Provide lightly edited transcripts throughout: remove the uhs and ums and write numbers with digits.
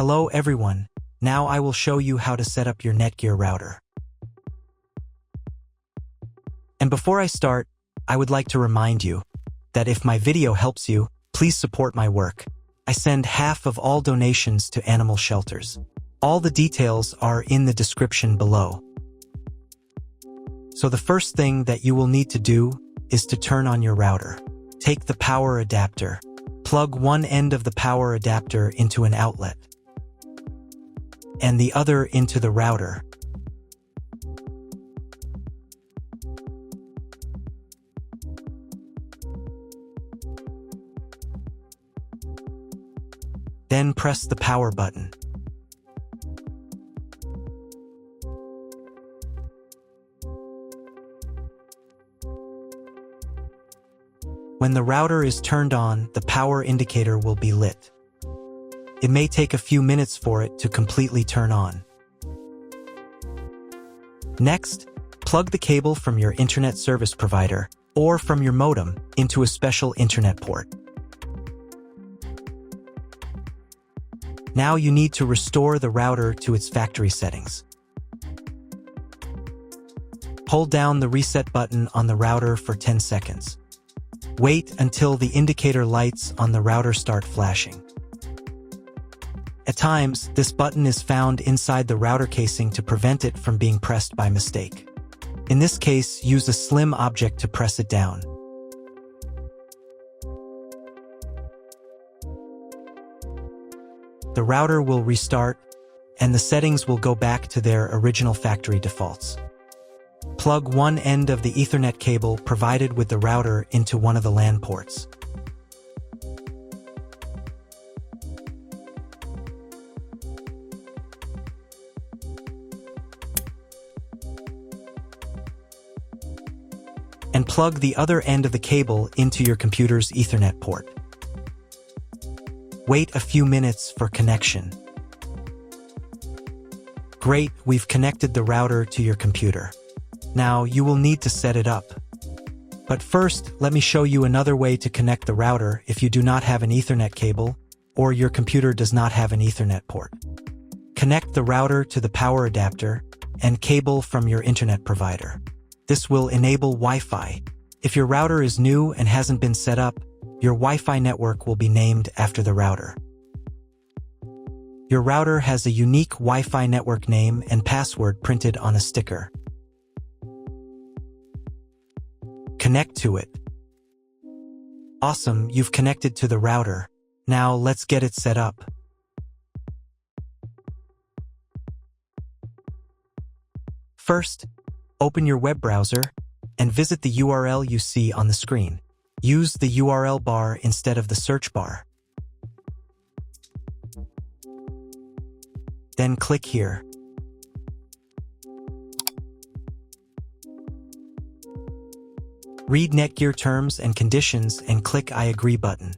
Hello everyone, now I will show you how to set up your NETGEAR router. And before I start, I would like to remind you that if my video helps you, please support my work. I send half of all donations to animal shelters. All the details are in the description below. So the first thing that you will need to do is to turn on your router. Take the power adapter. Plug one end of the power adapter into an outlet and the other into the router. Then press the power button. When the router is turned on, the power indicator will be lit. It may take a few minutes for it to completely turn on. Next, plug the cable from your internet service provider or from your modem into a special internet port. Now you need to restore the router to its factory settings. Hold down the reset button on the router for 10 seconds. Wait until the indicator lights on the router start flashing. At times, this button is found inside the router casing to prevent it from being pressed by mistake. In this case, use a slim object to press it down. The router will restart, and the settings will go back to their original factory defaults. Plug one end of the Ethernet cable provided with the router into one of the LAN ports. And plug the other end of the cable into your computer's Ethernet port. Wait a few minutes for connection. Great, we've connected the router to your computer. Now you will need to set it up. But first, let me show you another way to connect the router if you do not have an Ethernet cable or your computer does not have an Ethernet port. Connect the router to the power adapter and cable from your internet provider. This will enable Wi-Fi. If your router is new and hasn't been set up, your Wi-Fi network will be named after the router. Your router has a unique Wi-Fi network name and password printed on a sticker. Connect to it. Awesome, you've connected to the router. Now let's get it set up. First, open your web browser and visit the URL you see on the screen. Use the URL bar instead of the search bar. Then click here. Read NETGEAR terms and conditions and click I agree button.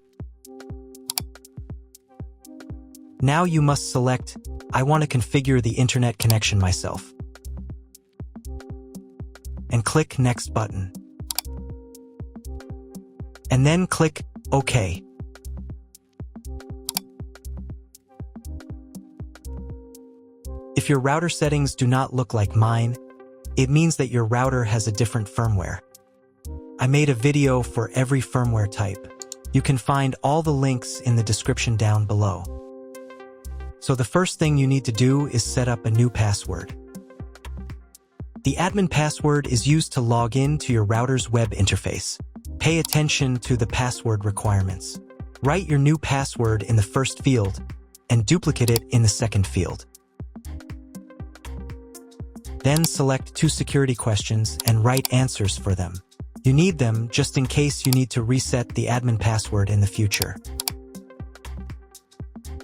Now you must select I want to configure the internet connection myself. And click Next button. And then click OK. If your router settings do not look like mine, it means that your router has a different firmware. I made a video for every firmware type. You can find all the links in the description down below. So the first thing you need to do is set up a new password. The admin password is used to log in to your router's web interface. Pay attention to the password requirements. Write your new password in the first field and duplicate it in the second field. Then select 2 security questions and write answers for them. You need them just in case you need to reset the admin password in the future.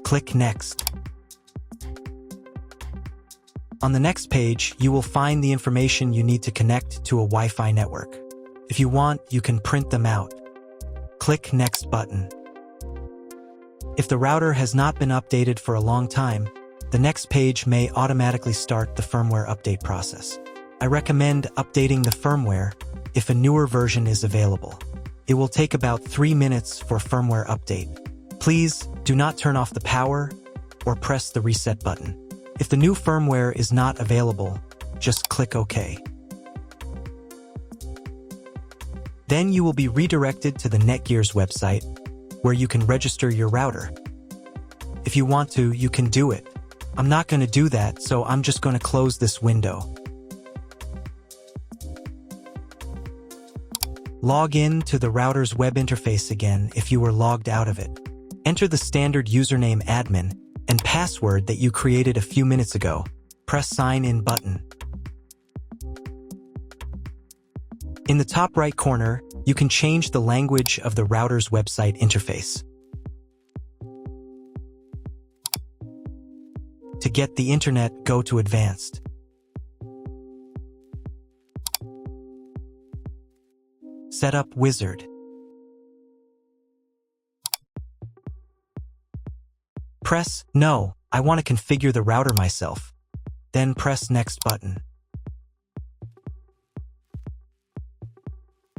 Click Next. On the next page, you will find the information you need to connect to a Wi-Fi network. If you want, you can print them out. Click Next button. If the router has not been updated for a long time, the next page may automatically start the firmware update process. I recommend updating the firmware if a newer version is available. It will take about 3 minutes for firmware update. Please do not turn off the power or press the reset button. If the new firmware is not available, just click OK. Then you will be redirected to the NETGEAR's website, where you can register your router. If you want to, you can do it. I'm not going to do that, so I'm just going to close this window. Log in to the router's web interface again if you were logged out of it. Enter the standard username admin and password that you created a few minutes ago. Press Sign In button. In the top right corner, you can change the language of the router's website interface. To get the internet, go to Advanced. Setup Wizard. Press No, I want to configure the router myself. Then press Next button.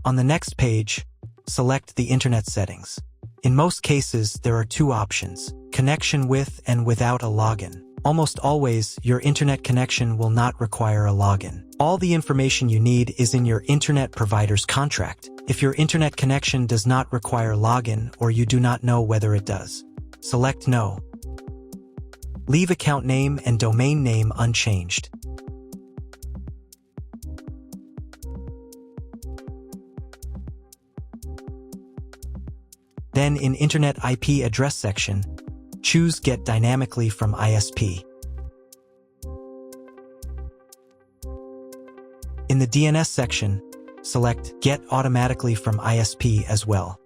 On the next page, select the internet settings. In most cases, there are two options: connection with and without a login. Almost always, your internet connection will not require a login. All the information you need is in your internet provider's contract. If your internet connection does not require login or you do not know whether it does, select No. Leave account name and domain name unchanged. Then in Internet IP address section, choose Get Dynamically from ISP. In the DNS section, select Get Automatically from ISP as well.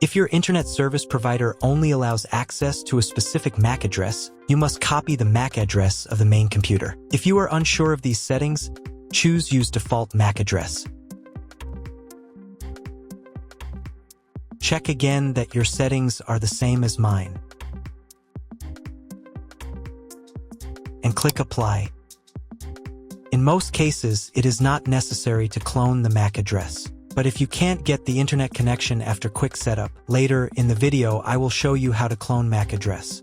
If your internet service provider only allows access to a specific MAC address, you must copy the MAC address of the main computer. If you are unsure of these settings, choose Use Default MAC Address. Check again that your settings are the same as mine. And click Apply. In most cases, it is not necessary to clone the MAC address. But if you can't get the internet connection after quick setup, later in the video I will show you how to clone MAC address.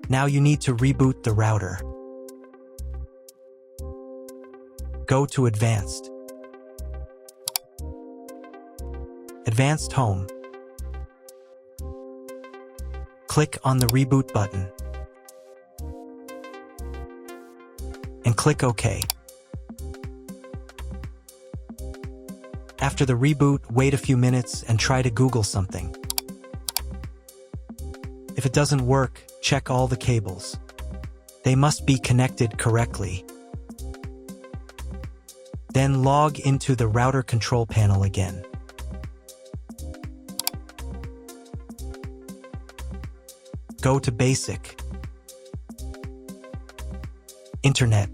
Now you need to reboot the router. Go to Advanced. Advanced Home. Click on the Reboot button. And click OK. After the reboot, wait a few minutes and try to Google something. If it doesn't work, check all the cables. They must be connected correctly. Then log into the router control panel again. Go to Basic, Internet,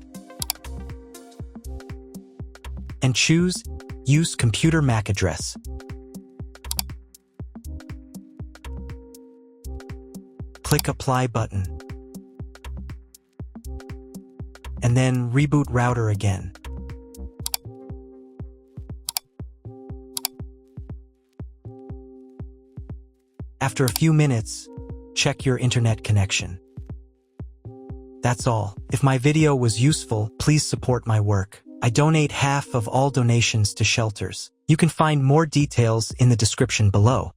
and choose Use Computer MAC Address. Click Apply button. And then reboot router again. After a few minutes, check your internet connection. That's all. If my video was useful, please support my work. I donate half of all donations to shelters. You can find more details in the description below.